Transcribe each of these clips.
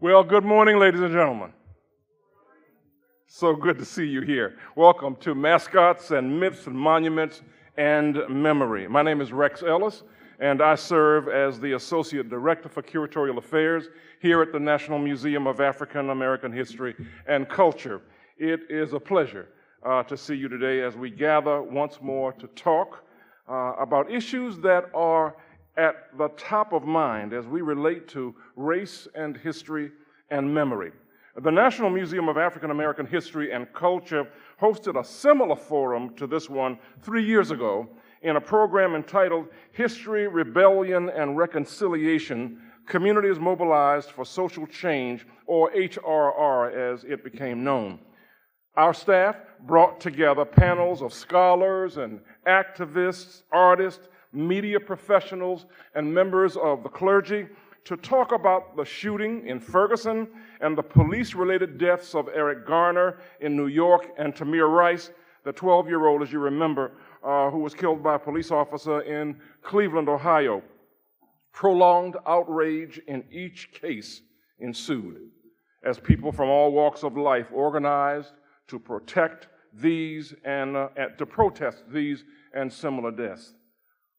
Well, good morning, ladies and gentlemen. So good to see you here. Welcome to Mascots and Myths and Monuments and Memory. My name is Rex Ellis, and I serve as the Associate Director for Curatorial Affairs here at the National Museum of African American History and Culture. It is a pleasure to see you today as we gather once more to talk about issues that are at the top of mind as we relate to race and history and memory. The National Museum of African American History and Culture hosted a similar forum to this one 3 years ago in a program entitled History, Rebellion, and Reconciliation, Communities Mobilized for Social Change, or HRR as it became known. Our staff brought together panels of scholars and activists, artists, media professionals, and members of the clergy to talk about the shooting in Ferguson and the police-related deaths of Eric Garner in New York and Tamir Rice, the 12-year-old, as you remember, who was killed by a police officer in Cleveland, Ohio. Prolonged outrage in each case ensued as people from all walks of life organized to protect these and to protest these and similar deaths.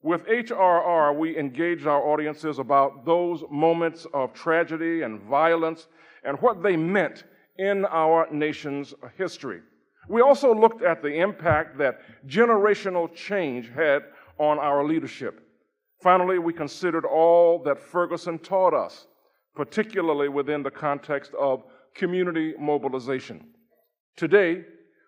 With HRR, we engaged our audiences about those moments of tragedy and violence and what they meant in our nation's history. We also looked at the impact that generational change had on our leadership. Finally, we considered all that Ferguson taught us, particularly within the context of community mobilization. Today,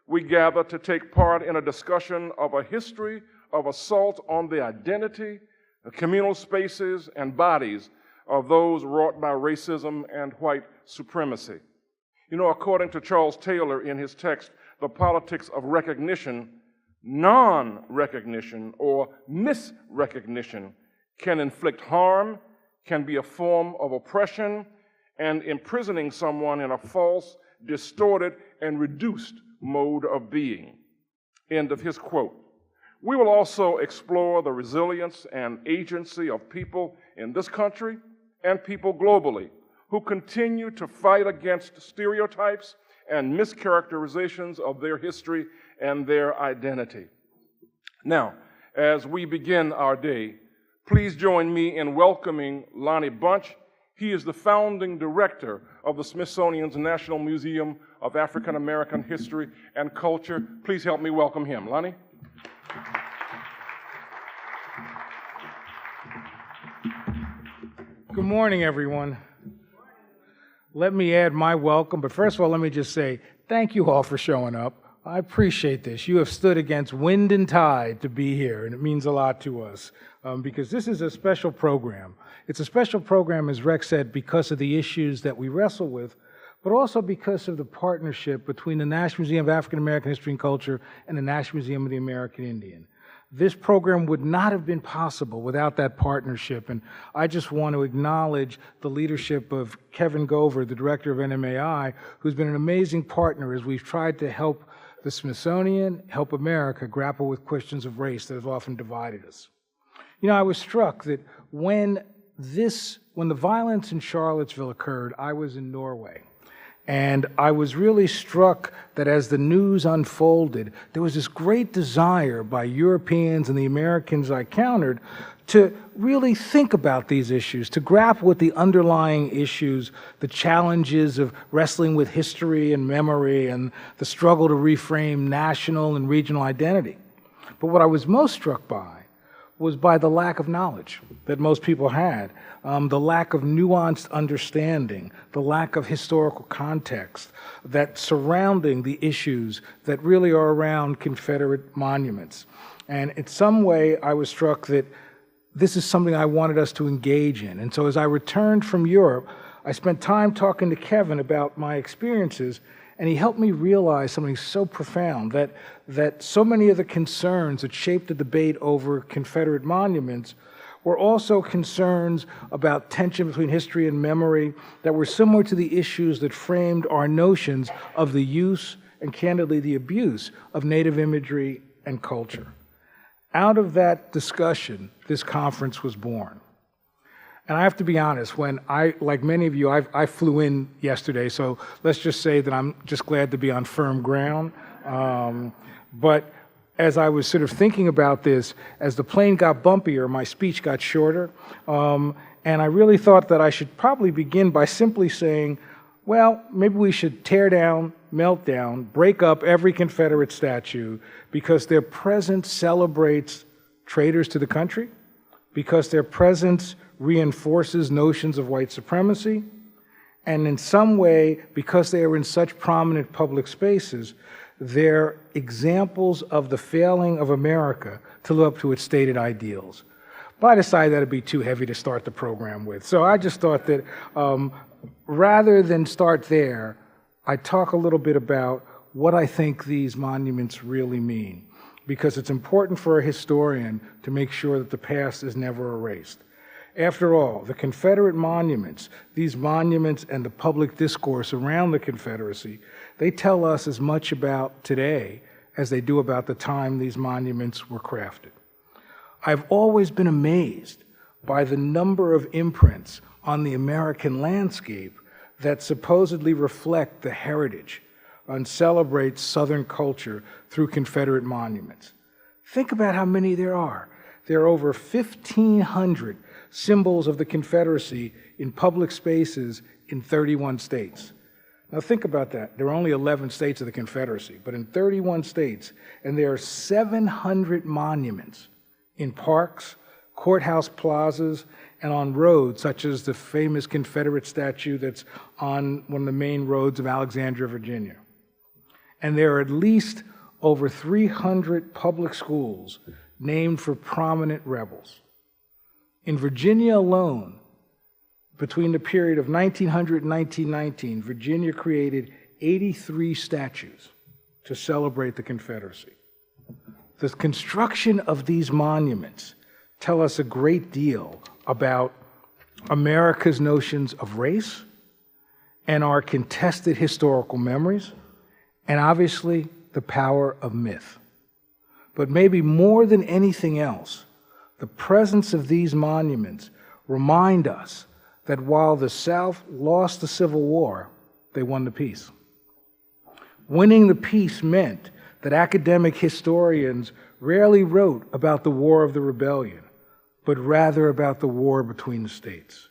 we gather to take part in a discussion of a history of assault on the identity, the communal spaces, and bodies of those wrought by racism and white supremacy. You know, according to Charles Taylor in his text, The Politics of Recognition, non-recognition or misrecognition can inflict harm, can be a form of oppression, and imprisoning someone in a false, distorted, and reduced mode of being. End of his quote. We will also explore the resilience and agency of people in this country and people globally who continue to fight against stereotypes and mischaracterizations of their history and their identity. Now, as we begin our day, please join me in welcoming Lonnie Bunch. He is the founding director of the Smithsonian's National Museum of African American History and Culture. Please help me welcome him. Lonnie? Good morning, everyone. Let me add my welcome, but first of all, let me just say thank you all for showing up. I appreciate this. You have stood against wind and tide to be here, and it means a lot to us because this is a special program. It's a special program, as Rex said, because of the issues that we wrestle with, but also because of the partnership between the National Museum of African American History and Culture and the National Museum of the American Indian. This program would not have been possible without that partnership, and I just want to acknowledge the leadership of Kevin Gover, the director of NMAI, who's been an amazing partner as we've tried to help the Smithsonian, help America grapple with questions of race that have often divided us. You know, I was struck that when the violence in Charlottesville occurred, I was in Norway. And I was really struck that as the news unfolded, there was this great desire by Europeans and the Americans I countered to really think about these issues, to grapple with the underlying issues, the challenges of wrestling with history and memory and the struggle to reframe national and regional identity. But what I was most struck by was by the lack of knowledge that most people had, the lack of nuanced understanding, the lack of historical context that surrounding the issues that really are around Confederate monuments. And in some way, I was struck that this is something I wanted us to engage in. And so as I returned from Europe, I spent time talking to Kevin about my experiences, and he helped me realize something so profound, that so many of the concerns that shaped the debate over Confederate monuments were also concerns about tension between history and memory that were similar to the issues that framed our notions of the use and, candidly, the abuse of Native imagery and culture. Out of that discussion, this conference was born. And I have to be honest, like many of you, I flew in yesterday, so let's just say that I'm just glad to be on firm ground. But as I was sort of thinking about this, as the plane got bumpier, my speech got shorter. And I really thought that I should probably begin by simply saying, well, maybe we should tear down, melt down, break up every Confederate statue because their presence celebrates traitors to the country, because their presence reinforces notions of white supremacy, and in some way, because they are in such prominent public spaces, they're examples of the failing of America to live up to its stated ideals. But I decided that would be too heavy to start the program with. So I just thought that rather than start there, I'd talk a little bit about what I think these monuments really mean, because it's important for a historian to make sure that the past is never erased. After all, the Confederate monuments, these monuments and the public discourse around the Confederacy, they tell us as much about today as they do about the time these monuments were crafted. I've always been amazed by the number of imprints on the American landscape that supposedly reflect the heritage and celebrate Southern culture through Confederate monuments. Think about how many there are. There are over 1,500 symbols of the Confederacy in public spaces in 31 states. Now think about that. There are only 11 states of the Confederacy, but in 31 states, and there are 700 monuments in parks, courthouse plazas, and on roads, such as the famous Confederate statue that's on one of the main roads of Alexandria, Virginia. And there are at least over 300 public schools named for prominent rebels. In Virginia alone, between the period of 1900 and 1919, Virginia created 83 statues to celebrate the Confederacy. The construction of these monuments tell us a great deal about America's notions of race and our contested historical memories, and obviously the power of myth. But maybe more than anything else, the presence of these monuments remind us that while the South lost the Civil War, they won the peace. Winning the peace meant that academic historians rarely wrote about the War of the Rebellion, but rather about the war between the states.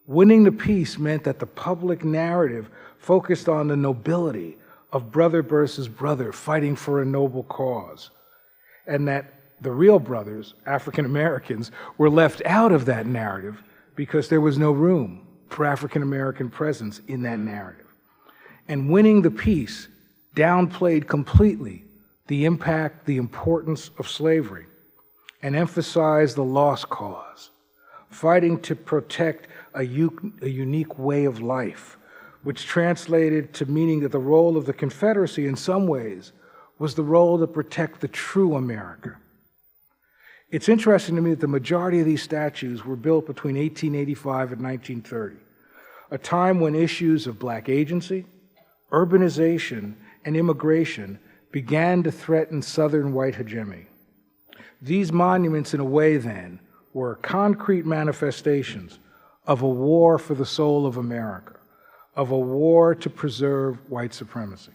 Winning the peace meant that the public narrative focused on the nobility of brother versus brother fighting for a noble cause, and that the real brothers, African Americans, were left out of that narrative because there was no room for African American presence in that narrative. And winning the peace downplayed completely the impact, the importance of slavery, and emphasized the lost cause, fighting to protect a unique way of life, which translated to meaning that the role of the Confederacy in some ways was the role to protect the true America. It's interesting to me that the majority of these statues were built between 1885 and 1930, a time when issues of black agency, urbanization, and immigration began to threaten Southern white hegemony. These monuments, in a way then, were concrete manifestations of a war for the soul of America, of a war to preserve white supremacy.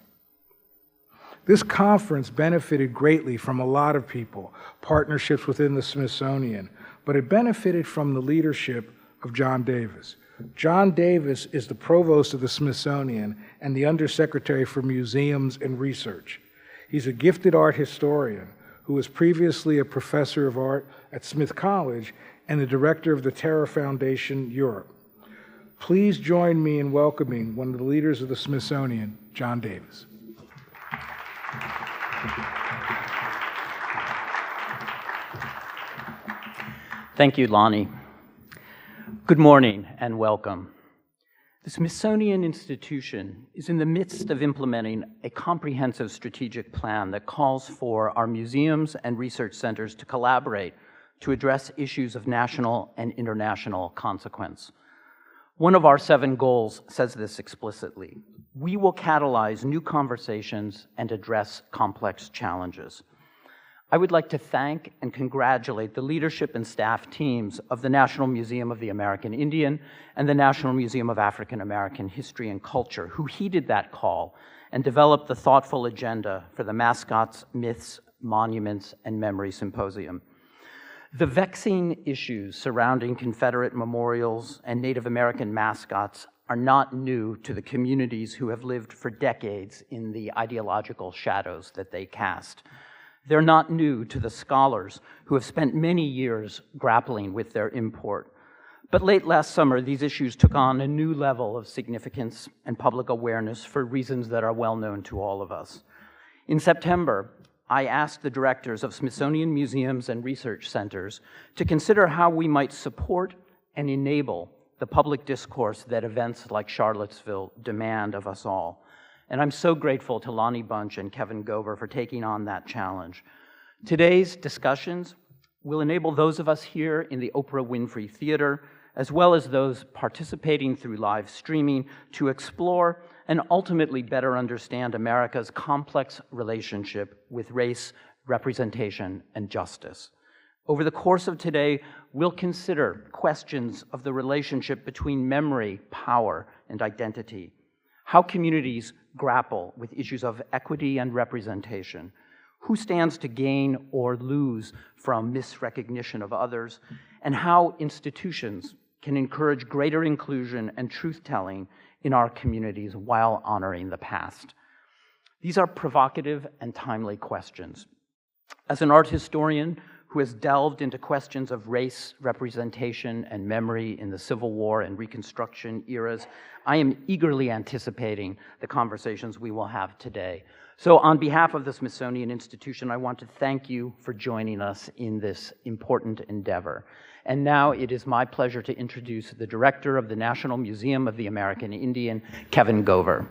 This conference benefited greatly from a lot of people, partnerships within the Smithsonian, but it benefited from the leadership of John Davis. John Davis is the provost of the Smithsonian and the undersecretary for museums and research. He's a gifted art historian who was previously a professor of art at Smith College and the director of the Terra Foundation Europe. Please join me in welcoming one of the leaders of the Smithsonian, John Davis. Thank you, Lonnie. Good morning and welcome. The Smithsonian Institution is in the midst of implementing a comprehensive strategic plan that calls for our museums and research centers to collaborate to address issues of national and international consequence. One of our 7 goals says this explicitly: we will catalyze new conversations and address complex challenges. I would like to thank and congratulate the leadership and staff teams of the National Museum of the American Indian and the National Museum of African American History and Culture, who heeded that call and developed the thoughtful agenda for the Mascots, Myths, Monuments, and Memory Symposium. The vexing issues surrounding Confederate memorials and Native American mascots are not new to the communities who have lived for decades in the ideological shadows that they cast. They're not new to the scholars who have spent many years grappling with their import. But late last summer, these issues took on a new level of significance and public awareness for reasons that are well known to all of us. In September, I asked the directors of Smithsonian museums and research centers to consider how we might support and enable the public discourse that events like Charlottesville demand of us all. And I'm so grateful to Lonnie Bunch and Kevin Gover for taking on that challenge. Today's discussions will enable those of us here in the Oprah Winfrey Theater, as well as those participating through live streaming, to explore and ultimately better understand America's complex relationship with race, representation, and justice. Over the course of today, we'll consider questions of the relationship between memory, power, and identity, how communities grapple with issues of equity and representation, who stands to gain or lose from misrecognition of others, and how institutions can encourage greater inclusion and truth-telling in our communities while honoring the past. These are provocative and timely questions. As an art historian who has delved into questions of race, representation, and memory in the Civil War and Reconstruction eras, I am eagerly anticipating the conversations we will have today. So on behalf of the Smithsonian Institution, I want to thank you for joining us in this important endeavor. And now it is my pleasure to introduce the director of the National Museum of the American Indian, Kevin Gover.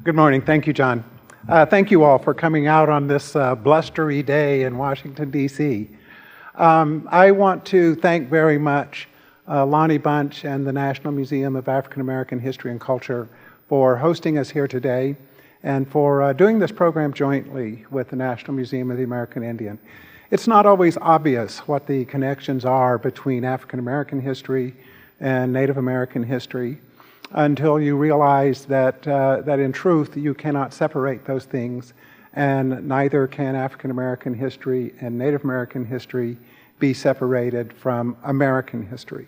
Good morning. Thank you, John. Thank you all for coming out on this blustery day in Washington, D.C. I want to thank very much Lonnie Bunch and the National Museum of African American History and Culture for hosting us here today and for doing this program jointly with the National Museum of the American Indian. It's not always obvious what the connections are between African American history and Native American history until you realize that, that in truth you cannot separate those things, and neither can African American history and Native American history be separated from American history.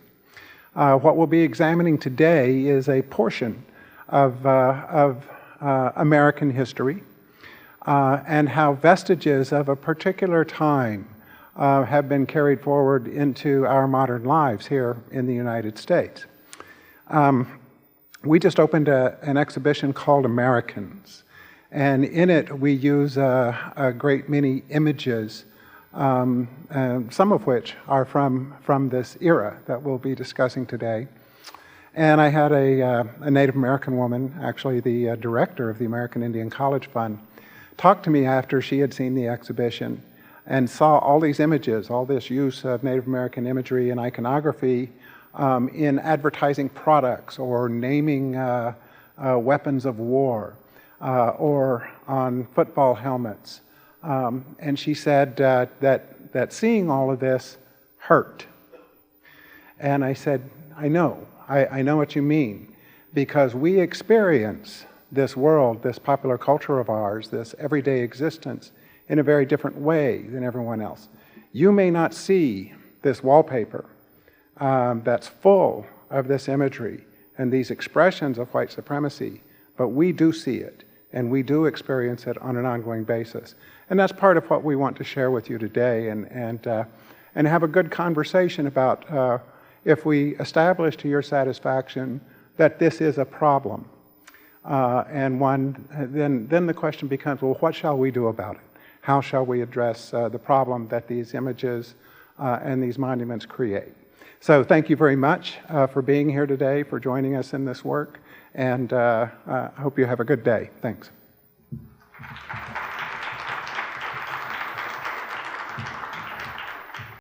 What we'll be examining today is a portion of American history and how vestiges of a particular time have been carried forward into our modern lives here in the United States. We just opened an exhibition called Americans, and in it we use a great many images, some of which are from this era that we'll be discussing today. And I had a Native American woman, actually the director of the American Indian College Fund, talk to me after she had seen the exhibition and saw all these images, all this use of Native American imagery and iconography in advertising products or naming weapons of war or on football helmets. And she said that seeing all of this hurt. And I said, I know what you mean, because we experience this world, this popular culture of ours, this everyday existence in a very different way than everyone else. You may not see this wallpaper that's full of this imagery and these expressions of white supremacy, but we do see it and we do experience it on an ongoing basis. And that's part of what we want to share with you today and have a good conversation about if we establish to your satisfaction that this is a problem. Then the question becomes, well, what shall we do about it? How shall we address the problem that these images and these monuments create? So thank you very much for being here today, for joining us in this work, and I hope you have a good day. Thanks.